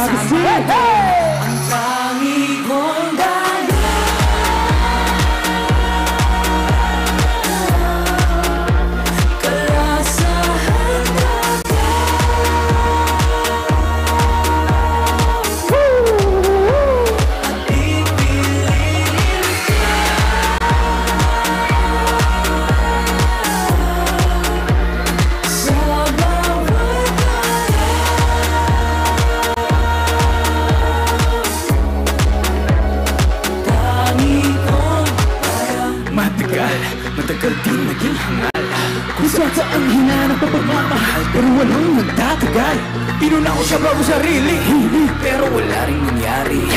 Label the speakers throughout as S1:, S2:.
S1: Ang tangi kong dala. Kalasahan natin. At pipiliin ka. Sa bawat matagal din naging hangal. Kung saan hinanap ang pagmamahal, pero walang magtatagal. Pinuna ko siya bago sarili, pero wala rin nangyari.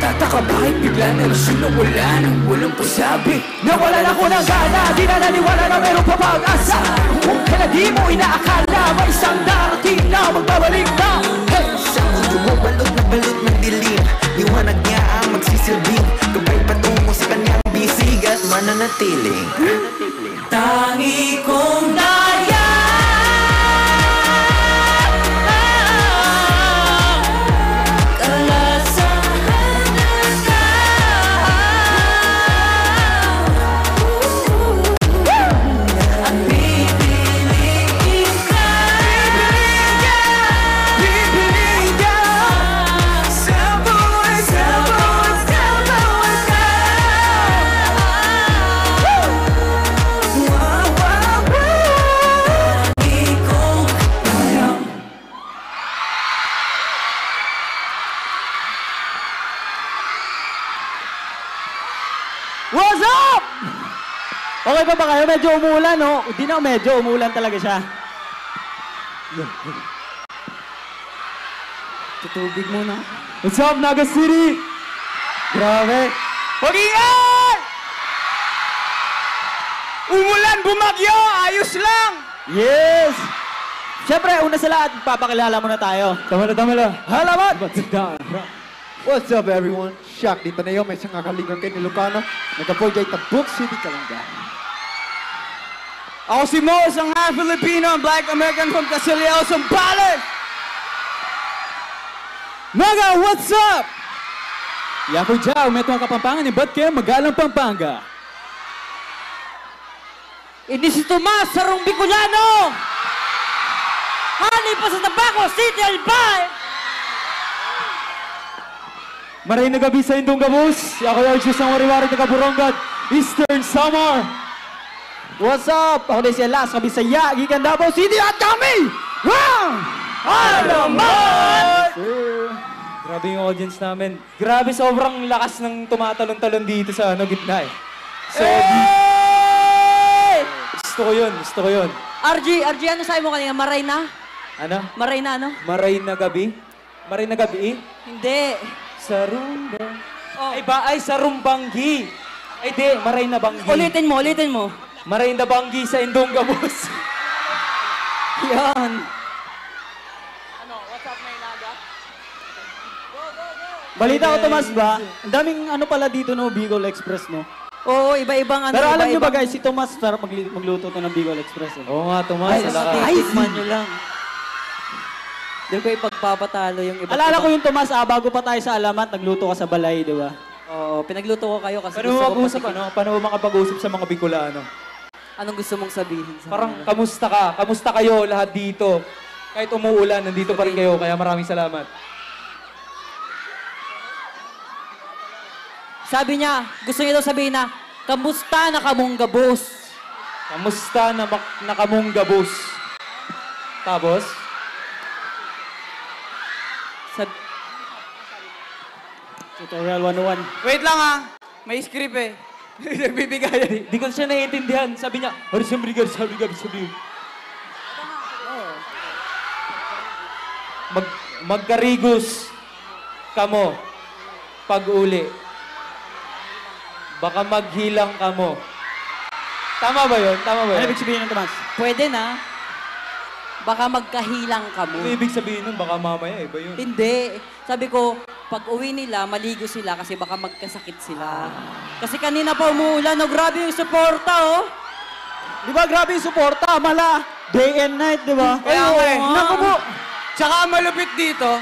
S1: Tataka bakit bigla na lasyon na wala nang walang pasabi. Nawalan ako ng gana, di na naniwala na meron pa pag-asa. Kung kaya di mo inaakala, may isang darating na magbabalik na.
S2: Sa mundo mo balot na balot ng dilim, liwanag niya ang magsisilbing gabay patungo sa kanyang bisig at mananatiling.
S1: Tangi kong daya. Kalasahan na at pipiliin ka. Pipiliin ka. Sa buhay, sa bawat, sa bawat
S3: What's up? Okay pa ba kayo? Medyo umuulan, no? Hindi na, medyo umuulan talaga siya. Tutubig muna. What's up, Naga City? Grabe.
S4: Pag-ingat! Umulan, bumagyo, ayos lang!
S3: Yes! Siyempre, una sa lahat, papakilala muna tayo. Tama na. Halamat!
S5: What's up, everyone? Shaq, dito na yun. May isang kakalingan kayo ni Lucano. Nagka-project na Book City, Kalanga.
S4: Ako si Mo, isang half Filipino, Black American from Casillao, Zambales!
S3: Naga, what's up? Yako Jao, may tuwang Kapampangan ni Batke, Magalang Pampanga.
S6: Ini si Tomas, Sarong Bicolano! Hani pa sa Tabaco City, Albay!
S3: Maray na gabi sa Indong Gabus. Ako yung Diyos ng Wariwari na Kaburonggat, Eastern Samar. What's up? Ako din si Elas, Kabisaya, Gigan Davao City at kami! Alamat! Grabe yung audience namin. Grabe, sobrang lakas ng tumatalon-talon dito sa gitna eh. So, gusto ko yun.
S6: RG, ano sabi mo kanina? Maray na?
S3: Ano?
S6: Maray na ano?
S3: Maray na gabi? Maray na gabi?
S6: Hindi.
S3: Sa rumba. Ay, sa rumbanggi. Ay, di, maray na banggi.
S6: Ulitin mo.
S3: Maray na banggi sa Indong Gabos.
S6: Yan.
S3: Balita ko, Tomas, ba? Ang daming pala dito, no? Bicol Express, no?
S6: Oo, iba-ibang
S3: Pero alam nyo ba, guys, si Tomas, para magluto to ng Bicol Express, eh. Oo nga, Tomas.
S6: Ay, tikman nyo lang. Doon ko ipagpapatalo yung iba.
S3: Alala ko yung Tomas, bago pa tayo sa Alamat, nagluto ka sa Balay, di ba?
S6: Oo, pinagluto ko kayo kasi
S3: Paano mag-usap, Paano makapag-usap sa mga Bicolano?
S6: Anong gusto mong sabihin sa
S3: Parang, kamusta ka? Kamusta kayo lahat dito? Kahit umuulan, nandito pa rin kayo, kaya maraming salamat.
S6: Sabi niya, gusto niya daw sabihin na, kamusta na kamong gabos?
S3: Kamusta na kamong gabos? Tapos? Tutorial 101.
S4: Wait lang ha, may script eh.
S3: Nagbibigay. Di ko siya naiintindihan. Sabi niya, sabi. Magkarigos kamo pag-uli. Baka maghilang kamo. Tama ba yun? Ano ibig sabihin ng Tomas?
S6: Pwede na. Baka magkahilang ka mo.
S3: Ano ibig sabihin nun? Baka mamaya, iba yun.
S6: Hindi. Sabi ko, pag uwi nila, maligo sila kasi baka magkasakit sila. Kasi kanina pa umuulan, no? Grabe yung suporta, oh.
S3: Di ba grabe yung suporta? Mala, day and night, di ba?
S4: Kaya nga eh.
S3: Naku po.
S4: Tsaka ang malupit dito,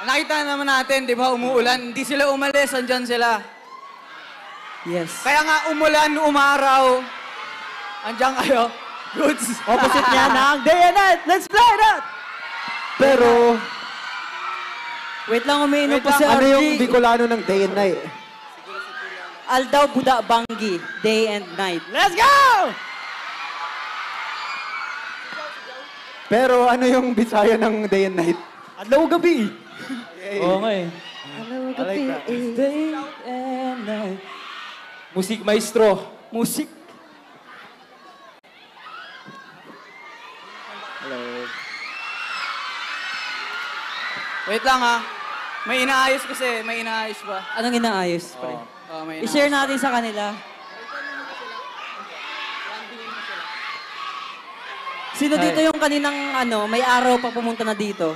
S4: Nakita naman natin, di ba, umuulan. Hindi sila umalis, andyan sila.
S6: Yes.
S4: Kaya nga umulan, umaraw. Andyan kayo. Goods.
S3: Opposite niya ng day and night. Let's play that!
S5: Pero,
S6: Wait lang, umiinom
S4: Wait
S6: pa
S4: lang,
S6: si
S5: ano yung
S6: RG.
S5: Bicolano ng day and night?
S6: Aldaw Buda Bangi, day and night.
S3: Let's go!
S5: Pero ano yung Bisaya ng day and night?
S3: Adlaw gabi. Oo nga eh.
S6: Hello,
S5: like that.
S3: Day and night. Musik maestro. Musik.
S4: Wait lang ha. May inaayos kasi, may inaayos pa.
S6: Anong inaayos, pre?
S4: May
S6: I-share natin sa kanila. Sino dito yung kaninang may araw pa pumunta na dito?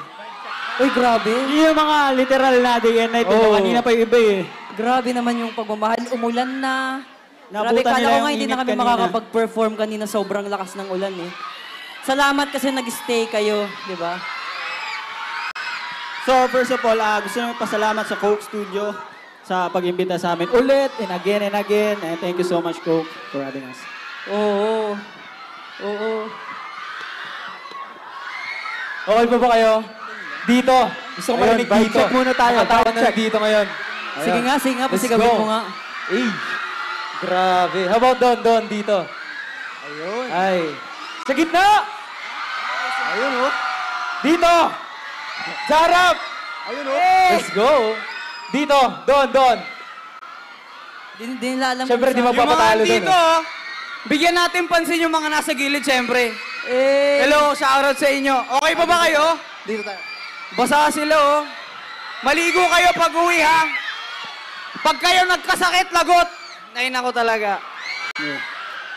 S6: Uy, grabe.
S3: Yung mga literal na day and night.
S5: Oo.
S3: Kanina pa yung iba eh.
S6: Grabe naman yung pagmamahal. Umulan na. Grabe,
S3: Nabutan
S6: kala
S3: nila
S6: ko
S3: yung
S6: nga hindi na
S3: init
S6: kami
S3: kanina.
S6: makakapag-perform kanina. Sobrang lakas ng ulan eh. Salamat kasi nag-stay kayo, di ba?
S3: So, first of all, gusto namin pasalamat sa Coke Studio sa pag-imbita sa amin ulit and again and again. And thank you so much, Coke, for having us.
S6: Oo. Oo.
S3: Okay pa ba kayo? Dito. Gusto ko
S5: Ayun,
S3: marinig
S5: vibe
S3: dito.
S5: check muna tayo,
S3: Nakatawa
S5: vibe
S3: na
S5: check.
S3: dito ngayon.
S6: Sige nga,
S3: Let's
S6: pasigabin
S3: go.
S6: mo nga.
S3: Eh, grabe. How about doon, dito?
S5: Ayun.
S3: Ay. Sa gitna!
S5: Ayun oh.
S3: Dito! Sa harap!
S5: Ayun oh.
S3: Let's go! Dito, doon.
S6: Di nila alam
S3: Siyempre, di
S6: kung saan-
S3: magpapatalo
S4: Yung mga
S3: doon.
S4: dito, bigyan natin pansin yung mga nasa gilid, syempre.
S6: Eh,
S4: Hello, shoutout sa inyo. Okay pa ba kayo?
S5: Dito tayo.
S4: Basa sila, oh. Maligo kayo pag uwi, ha? Pag kayo nagkasakit, lagot. Ay, nako talaga.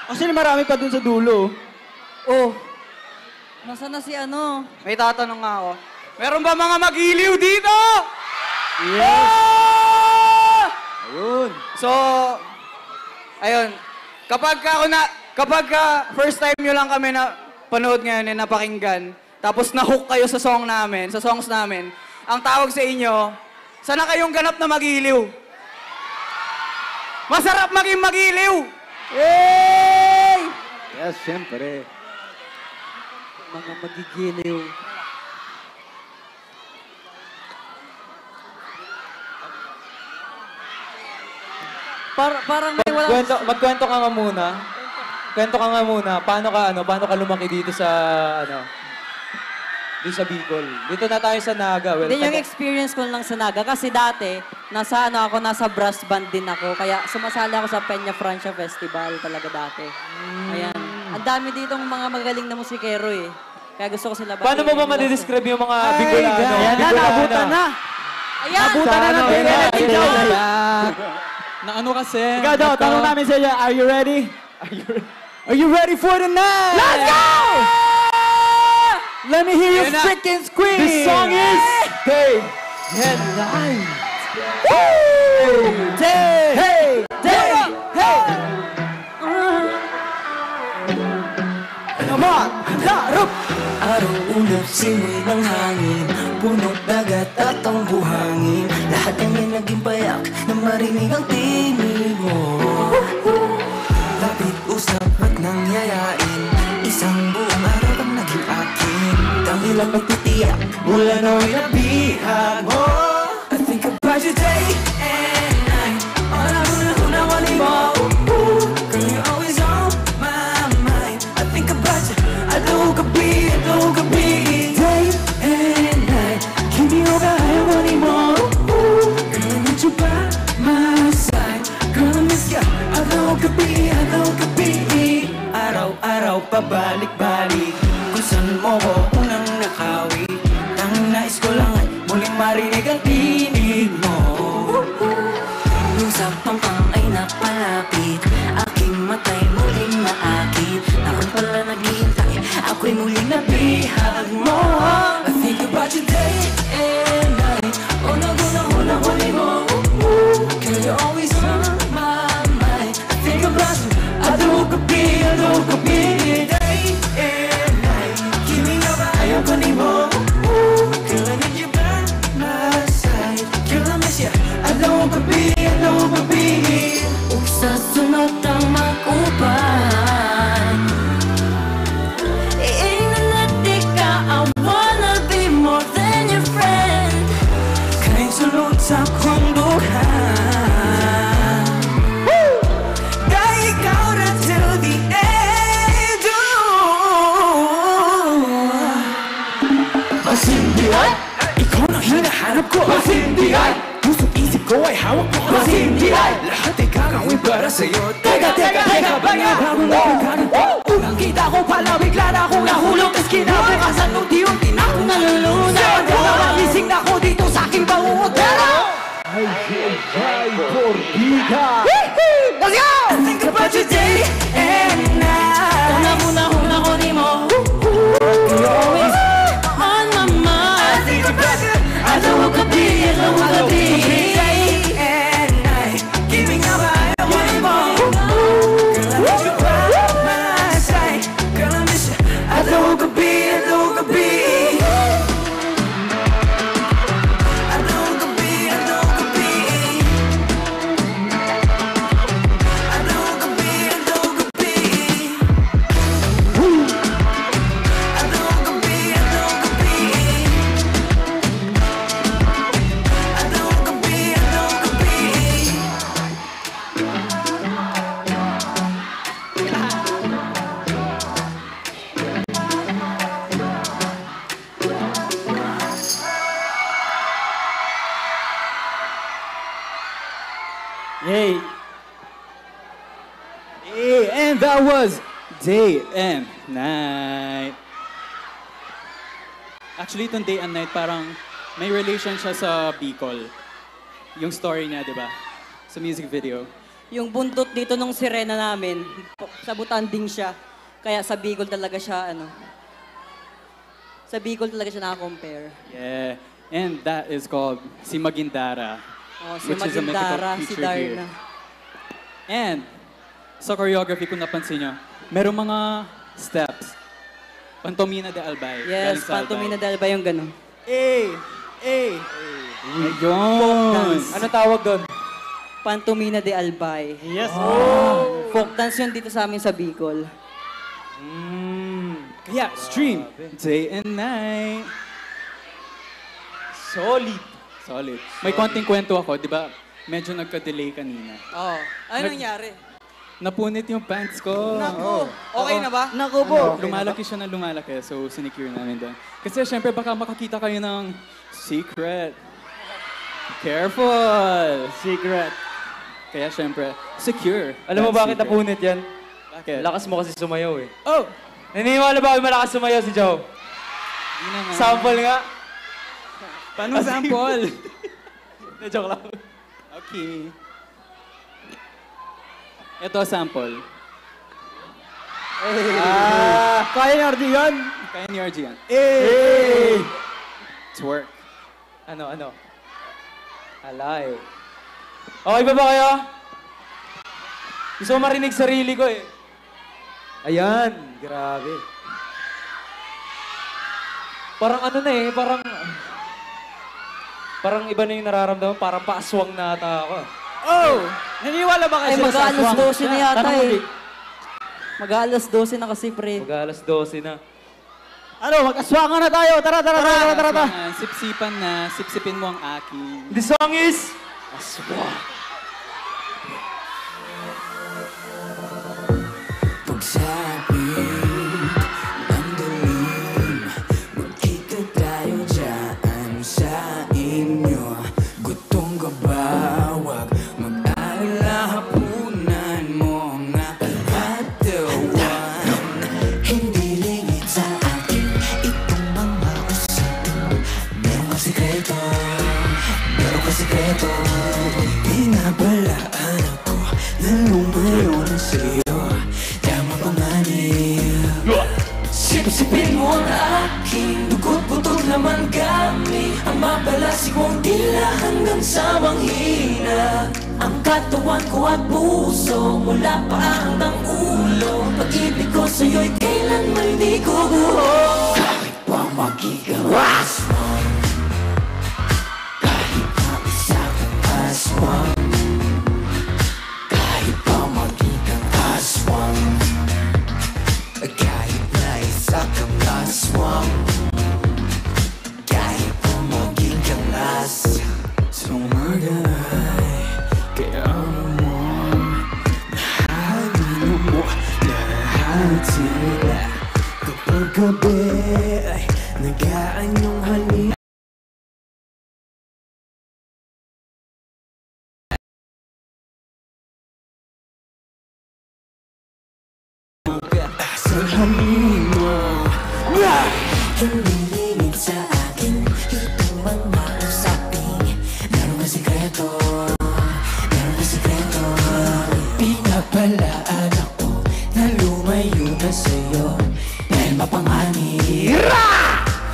S3: Actually, marami pa dun sa dulo.
S6: Oh. Nasaan na si ano?
S4: May tatanong nga ako. Meron ba mga mag-iliw dito?
S3: Yes!
S5: Ayun.
S4: So, ayun. Kapag first time nyo lang kami na panood ngayon na napakinggan, tapos na-hook kayo sa songs namin, ang tawag sa inyo, sana kayong ganap na mag-iliw. Masarap maging mag-iliw!
S5: Yes, syempre.
S6: Mga magigiliw. Parang may wala...
S3: Magkwento ka nga muna. Kwento ka nga muna. Paano ka lumaki dito sa, dito sa Bicol? Dito na tayo sa Naga. Well,
S6: Hindi, yung experience ko lang sa Naga. Kasi dati, nasa brass band din ako. Kaya sumasali ako sa Peña Francia Festival talaga dati. Ayan. Ang dami ditong mga magaling na musikero eh. Kaya gusto ko sila
S3: Paano mo ba madidescribe yung mga Bicolano?
S5: Ayan na, naabutan na.
S6: Ayan!
S5: Nabutan na ng day and night.
S4: Na ano kasi?
S3: Ikaw daw, tanong namin sa iyo, are you ready? Are you ready for the night? Let's go! Let me hear you
S4: Ayun na.
S3: freaking scream! The song is Day and Night. Day! Hey! Day! Hey! Come on! Harap!
S1: Araw ulap, simoy ng hangin, punot dagat at ang buhangin. Lahat ng yan naging payak na marinig ang tinig mo. Lapit usap at nangyayain, isang buong araw ang naging akin. Tangilang magtitiyak mula no'y nabihag mo. I think about you day and night, all I wanna wanting more. Girl, you're always on my mind. I think about you, I don't could be day and night. Keep me over, I don't want anymore. Girl, I need you by my side. Girl, I miss ya, I don't could be. Araw-araw pabalik-balik, kung saan mo ko unang nakawi. Ang nais ko lang ay muling marinig ang tinig mo. Nung sa pampang ay napalapit, aking matay muling naakit. Naroon pala naghihintay, ako'y muling nabihag mo. I think about you day and night, oh nagunang-unang-huli mo. Girl, you're always on my mind. I think about you, I don't could be day and night. Kimi na ba ayaw ko ni mo? Girl, I need you by my hawak mo kasi hindi ay lahat ay gagawin para sa'yo. Teka, bago na pagkarin unang kita ko pala bigla na akong nahulog. Tas kinabukasan unti-unti na akong nalulunod. Nagising na ako dito sa aking pangungutera.
S5: Ay, Borbiga!
S1: Let's go! Think about your day and night. Una ko ni mo. You're always on my mind. I think about you. I know what could be, day and night. Giving up, I don't want it more. Girl, I miss you by my side. Girl, I miss you. I know what could be,
S3: Yay! And that was Day and Night. Actually, itong Day and Night parang may relation siya sa Bicol. Yung story niya, di ba? Sa music video.
S6: Yung buntot dito nung sirena namin, sa Butanding siya. Kaya sa Bicol talaga siya, sa Bicol talaga siya naka-compare.
S3: Yeah. And that is called Si Magindara.
S6: Oh, si
S3: which is a mythical
S6: Magindara, si
S3: creature here.
S6: Darna.
S3: And sa choreography, kung napansin nyo, merong mga steps. Pantomina de Albay.
S6: Yes,
S3: galing sa
S6: Pantomina
S3: Albay.
S6: Dalba yung ganun.
S3: Ayun!
S6: Dance.
S3: Ano tawag doon?
S6: Pantomina de Albay.
S3: Yes!
S6: Folk dance yun dito sa amin sa Bicol.
S3: Kaya, stream. Day and Night. Solid. May konting kwento ako, di ba? Medyo nagka-delay kanina.
S4: Oo. Ano nangyari?
S3: Napunit yung pants ko.
S4: Naku! Okay na ba?
S6: Naku po!
S3: Lumalaki siya na lumalaki, so sinicure namin doon. Kasi syempre baka makakita kayo ng secret. Careful!
S7: Secret.
S3: Kaya syempre, secure.
S7: Alam mo
S3: That's
S7: bakit
S3: secret.
S7: napunit yan?
S3: Bakit?
S7: Lakas mo kasi sumayaw eh.
S3: Oh!
S7: Naniniwala ba kayo malakas sumayaw si Joe?
S3: Yun na nga.
S7: Sample nga.
S3: Paano sample?
S7: Joke lang.
S3: Okay. Ito sample.
S7: Kaya ni RD yan.
S3: Kaya ni RG yan.
S7: Hey!
S3: Twerk.
S7: Ano? Alay. Okay ba kayo? Gusto ko marinig sarili ko eh. Ayan, grabe. Parang parang iba na yung nararamdaman, parang paaswang na ata ako.
S3: Oh! Naniniwala ba
S6: Ay,
S3: kayo sa
S6: mag-aalas
S3: aswang?
S6: 12 na yata
S3: Tanong
S6: eh.
S3: ulit.
S6: Mag-aalas 12 na kasi, pre.
S7: Mag-alas 12 na.
S3: Ano, mag-aswangan na tayo. Tara.
S7: Aswangan.
S3: Sipsipan na, sipsipin mo ang aking.
S7: The song is...
S1: Pagsapit ng dilim, magkita tayo dyan sa inyo. Gutong gabawag, mag-alala hapunan mo nga katawan. Hindi lingit sa akin itong mga usapan. Meron ka sikreto, binabalaan ako na lumayo na sa'yo. Sipsipin mo ang aking dugo't butog naman kami. Ang mabalasik mong dila hanggang sa manghina. Ang katawan ko at puso mula pa hanggang ulo. Pag-ibig ko sa'yo'y kailanman di ko buo. Kahit pa magiging aswang, kahit pa isa kang aswang, kahit pa magiging aswang, kahit na isa kang aswang, kahit pa magiging as. Sumagay, kaya mo lahat sila. Kapag gabi ay nagaan yung halik. tingin mo?
S2: Hinilingid sa akin itong mga usapin. Meron ka sikreto, meron ka sikreto.
S1: Pinapalaan ako na lumayo na sa'yo dahil mapangani.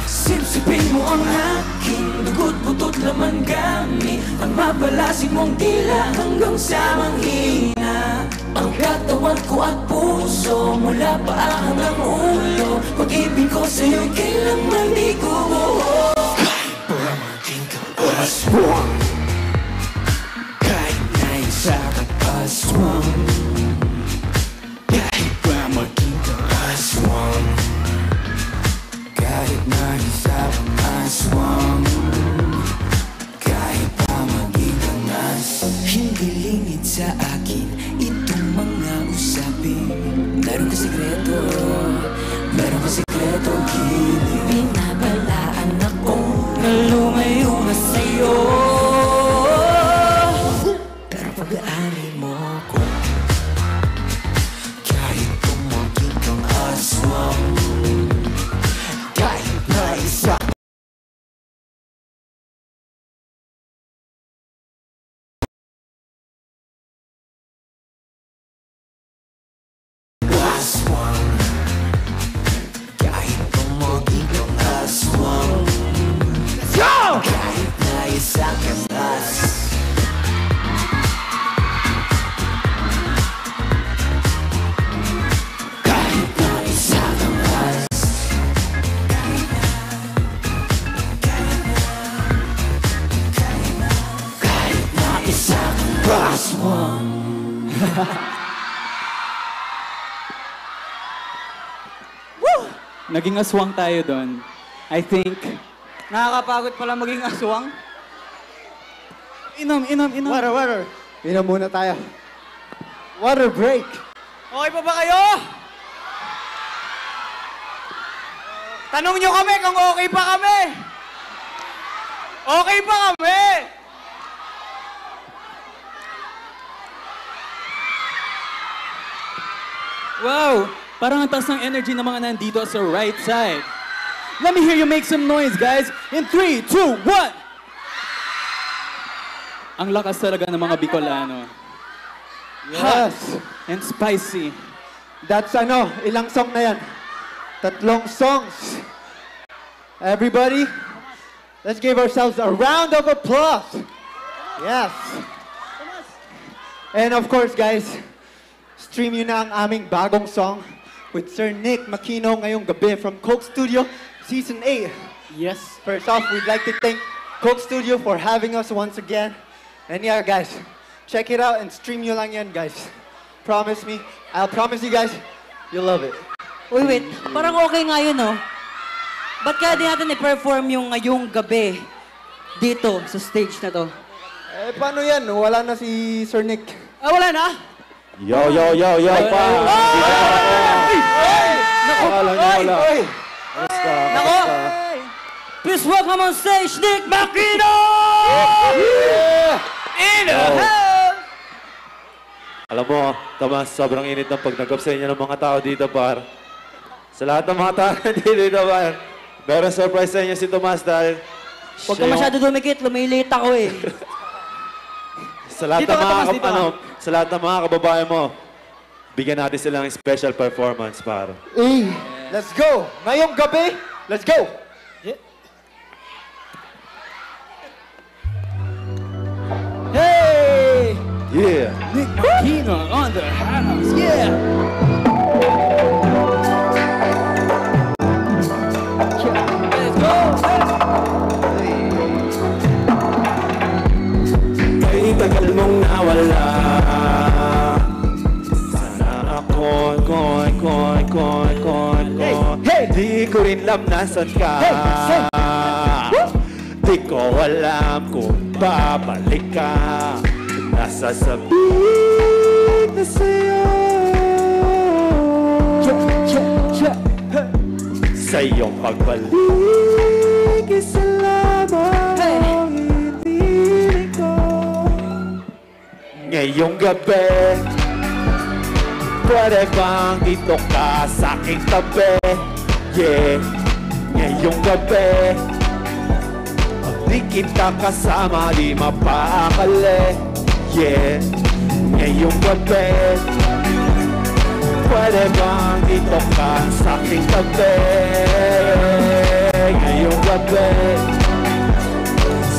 S1: Sipsipin mo ang aking dugo't butot laman gamit ang mabalasig mong tila hanggang sa manghina. Ang katawan ko at puso mula paa hanggang ulo. Pag-ibig ko sa'yo'y kailanman di ko buo. Kahit pa maging kaaswang, kahit na isa kang aswang, kahit pa maging kaaswang, kahit na isa kang aswang, kahit pa maging kanas.
S2: Hindi lingid sa akin itong mga usapin. Meron ka sikreto, meron ka sikreto, gilid. Pinabalaan ako na lumayo na sa'yo. Pero pag-aari mo ko,
S1: Kahit tumagin kang aswang, kahit na isa aswang, kahit tumagin kang aswang, kahit na isa kang kahit na isa kang kahit na isa kang aswang.
S3: Naging aswang tayo doon. I think.
S4: Nakakapagod pala maging aswang.
S3: Inom.
S5: Water. Inom muna tayo. Water break.
S4: Okay pa ba kayo? Tanong nyo kami kung okay pa kami. Okay pa kami.
S3: Wow! Parang ang taas ng energy ng mga nandito sa right side. Let me hear you make some noise, guys. In 3, 2, 1! Ang lakas talaga ng mga Bicolano.
S5: Yes.
S3: And spicy.
S5: That's ilang song na yan? 3 songs. Everybody, let's give ourselves a round of applause. Yes. And of course, guys, stream nyo na ang aming bagong song with Sir Nick Makino ngayong gabi from Coke Studio, Season 8.
S3: Yes.
S5: First off, we'd like to thank Coke Studio for having us once again. And yeah, guys, check it out and stream nyo lang yan, guys. I'll promise you guys, you'll love it.
S6: Uy, wait. Parang okay nga yun, no? Ba't kaya di natin i-perform yung ngayong gabi dito sa stage na to?
S5: Eh, paano yan? Wala na si Sir Nick.
S6: Ah, wala na?
S7: Yo, pa! Wala.
S6: Nako! Please welcome on stage, Nick Makino!
S4: In the house!
S7: Alam mo, Tomas, sobrang init ng pagnagap sa inyo ng mga tao dito, par. Sa lahat ng mga tao dito, par. Meron surprise sa inyo si Tomas dahil...
S6: Huwag ka masyado dumikit, lumilate ako eh.
S7: Sa lahat
S3: Dito
S7: ng
S3: ka,
S7: mga
S3: Tomas, dito ka.
S7: sa lahat ng mga kababayan mo, bigyan natin sila ng special performance, par.
S5: Let's go! Ngayong gabi, let's go!
S3: Hey!
S7: Yeah!
S3: Nick Makino on the house. Yeah!
S1: Kay tagal mong nawala.
S7: Sana ako, di ko rin alam nasan ka. Di ko alam kung babalik ka. Nasasabihin na sa'yo. Sa iyong pagbalik, isa lamang hinihiling ko. Ngayong gabi, Pwede bang dito ka sa aking tabi? Yeah, ngayong gabi pag di kita kasama di mapakali. Yeah, ngayong gabi pwede bang dito ka sa aking tabi? Ngayong gabi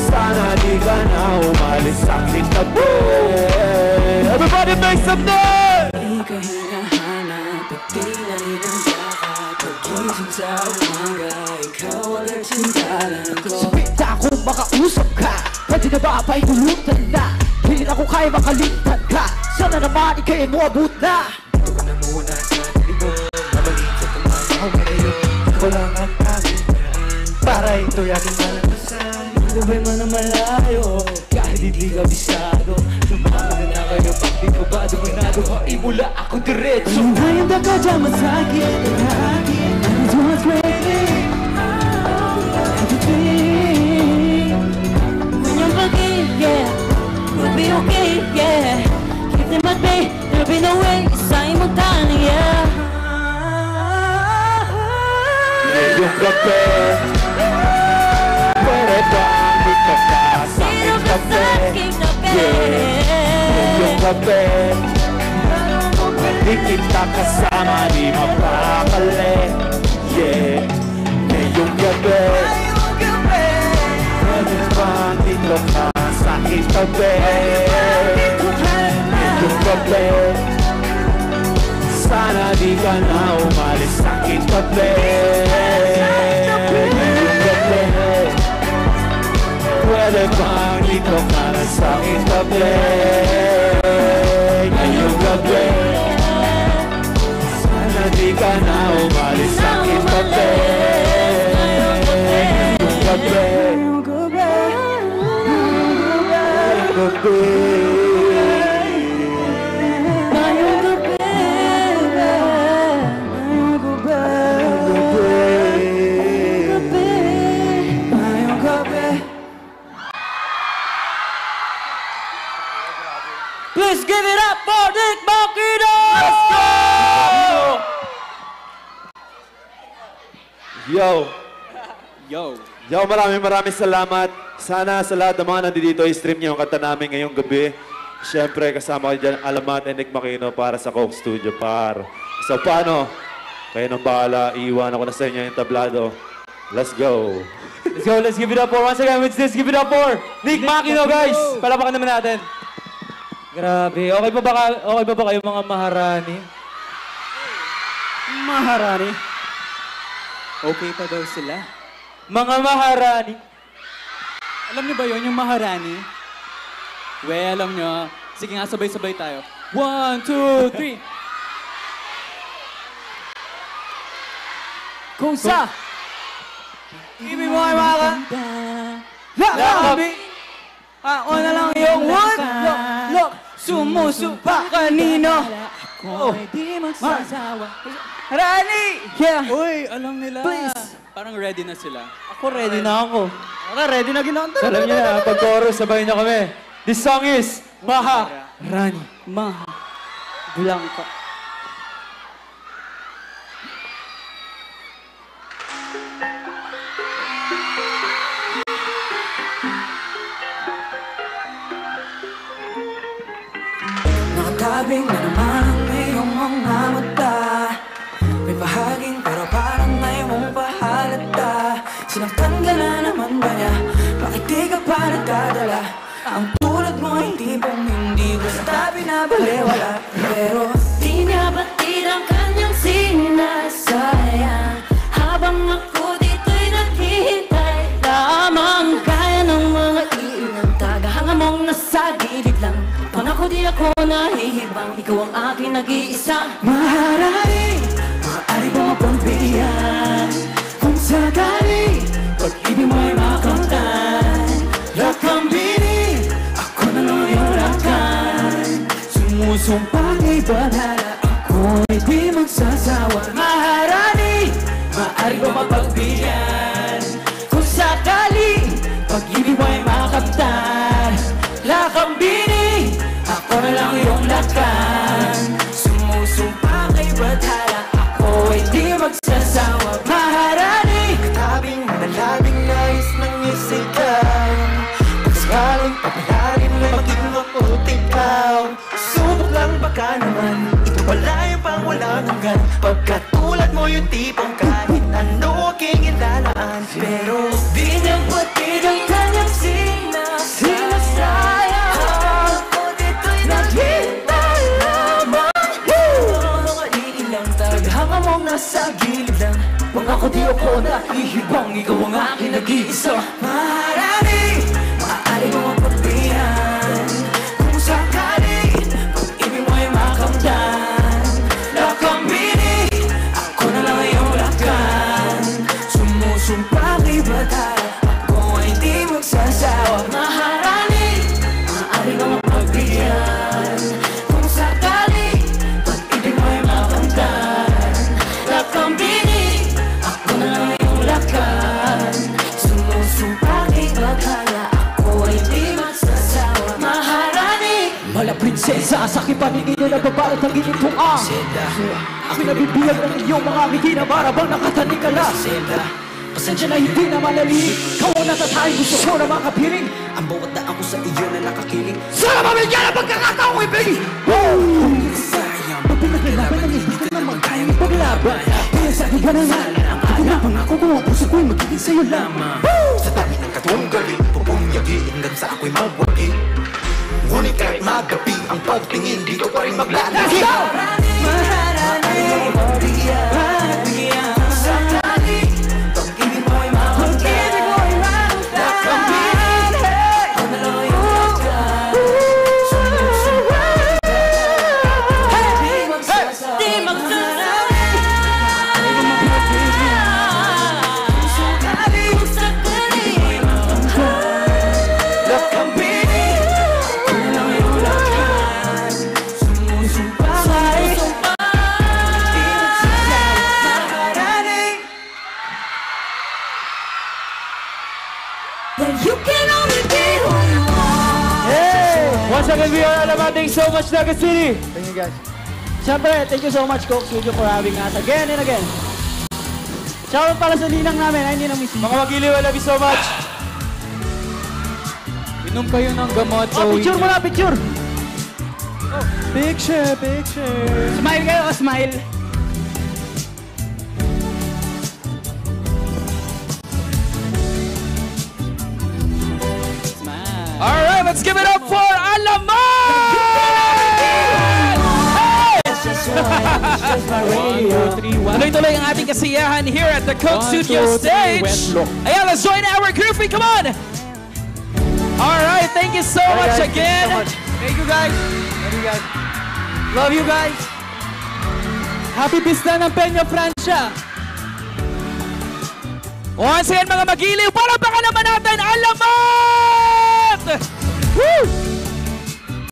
S7: sana di ka na umalis sa aking tabi. Everybody make some noise!
S2: Di ka hinahanap at di na ninandakat. Pag-isip sa umaga, ikaw agad sindalan ko.
S1: Sabita akong makausap ka, pwede na ba ba'y tulutan na? Hindi na ko kaya makaligtan ka, sana naman ikay mo abot na.
S2: Ito ka na muna sa libong, mabalik sa tumataw ngayon. Ako lang ang aking daan, para ito'y aking malakasan. Ito ba'y man na malayo, kahit hindi ka bisado. Lumama na kayo, pag di ka ba dominado, mula ako diretso.
S1: Ngayon na ka dyan masakit ang akin, I'm just waiting. Everything
S6: When you're okay, yeah, we'll be okay, yeah. Keep them at bay, there'll be no way sa imong tanan, yeah.
S7: Ngayong gabi pwede bang dito ka sa aking tabi? Yeah, ngayong gabi pag di kita kasama di mapakali. Yeah, ngayong gabi pwede bang dito ka sa aking tabi? Ngayong gabi sana di ka na umalis sa aking tabi. Ngayong gabi pwede bang dito ka na sa aking tabi? Ngayong gabi sana di ka na umalis sa aking tabi. Ngayong gabi
S6: Please give it up for Nick Makino!
S7: Let's go! Yo, maraming salamat. Sana sa lahat ng mga nandito i-stream niyo yung kanta namin ngayong gabi. Siyempre, kasama ko dyan, Alamat and Nick Makino para sa Coke Studio Par. So, paano? Kayo nang bahala. Iiwan ako na sa inyo yung tablado. Let's go.
S3: Let's go, let's give it up for, once again, let's give it up for Nick Makino, guys! Palapakan naman natin. Grabe, okay pa ba kayo mga maharani?
S4: Maharani. Okay pa daw sila.
S3: Mga maharani.
S4: Alam niyo ba yun, yung Maharani? Well, alam niyo. Sige nga, sabay-sabay tayo. 1, 2, 3.
S1: Kusa!
S4: Ibig mo ay maka... Lakabi! Ako na lang yung wood! Look! Sumusupa kanino!
S2: Ako ay di magsasawa.
S4: Rani!
S6: Yeah.
S4: Uy, alam nila.
S6: Please.
S4: Parang ready na sila.
S6: Ako ready na ako.
S4: Okay, ready na ginawang
S3: Alam niyo na, pag chorus, sabayin niyo kami. This song is Maharani.
S6: Maha. Blanca.
S2: Nakatabing na naman ang iyong mga mata. May bahaging pero parang may mong pahalata. Sinaktan ka na naman ba niya? Bakit di ka pa nagdadala? Ang tulad mo ay tipong hindi basta binabalewala. Pero
S8: di niya batid ang kanyang sinasayang habang ako dito'y naghihintay. Lamang kaya ng mga ilang tagahanga mong nasa gilid lang. Pang ako di ako nahihibang, ikaw ang aking nag-iisa.
S2: Maharani, maaari mo mapagbigyan. Kung sakali, pag-ibig mo'y makamtan. Lakambini, ako na lang yung lakan. Sumusumpang ibanala, ako'y di magsasawa. Maharani, maaari mo mapagbigyan. Kung sakali, pag-ibig mo'y makamtan. Lakambini, ako na lang yung lakan. Sumusumpa
S1: Katulad mo yung tipong kahit ano aking ilalaan. Pero di niya batid ang kanyang sinasayang. Ako dito'y naghintay lamang. Mga iilang taghanga mong nasa gilid lang. Pangako di ako nahihibang, ikaw ang aking nag-iisa. Marami, maaari mong mapagbihan. Kung sakali, pag-ibig mo'y makamdan. Lakambini, ako na lang iyong lakan. Sumusumpang ibata, ako ay di magsasawa. Maharani, maaari mong mapagbihan. Kung sakali, pag-ibig mo'y makamdan. Lakambini, ako na lang iyong lakan. Sumusumpang ibata, ako ay di magsasawa. Maharani,
S3: Mala prinsesa, sa aking paningin na nababalot ang ginitong ang ako'y nabibiyag ng iyong mga ngiti na marabang nakatanig ka lang. Pasensya na hindi na malalilig, ikaw ang natatay, gusto ko na makapiling.
S1: ang bawat daan ko sa iyo na nakakiling.
S3: Sana mabigyan ang pagkakataong ko ibig!
S1: Sayang,
S3: Pag pinaglalaban ng hindi ka naman kayang ipaglaban, kaya sa akin ka na nga, ako na pangako ko ang puso ko'y magiging sa'yo lamang.
S1: sa dami ng katuwang galing, pupunyagi hanggang sa ako'y mawagi. Ngunit kahit magabi, ang pagtingin dito pa rin maglalagi. Maharani, magbigyan sakali, pag-ibig mo'y makamdan. Lakambin, ako na lang iyong lakan. Sumusumpang di magsasawa.
S6: Di magsasawa.
S1: Kung sakali, lakambin, ako na lang iyong lakan. Sumusumpang di magsasawa. Maharani.
S8: That you can only be who you are.
S3: Once again, we are alamating so much Naga City.
S5: Thank you guys.
S3: Siyempre, thank you so much, Coke Studio, for having us again and again. Shoutout pala sa ninang namin, ay ninang Miss
S4: Mga magiliw, I love you so much. Inom kayo ng gamot.
S3: Oh, picture mo na, picture!
S4: Picture, picture.
S3: Smile kayo, smile!
S4: Alright, let's give it up for Alaman! Tuloy-tuloy ang ating kasiyahan here at the Coke Studio stage. Ayan, let's join our groupie, come on! Alright, thank you so much again. Thank you guys.
S5: Thank you guys.
S4: Love you guys.
S3: Happy Pista ng Peña Francia!
S4: Once again mga magiliw, para baka naman natin Alamat! Woo!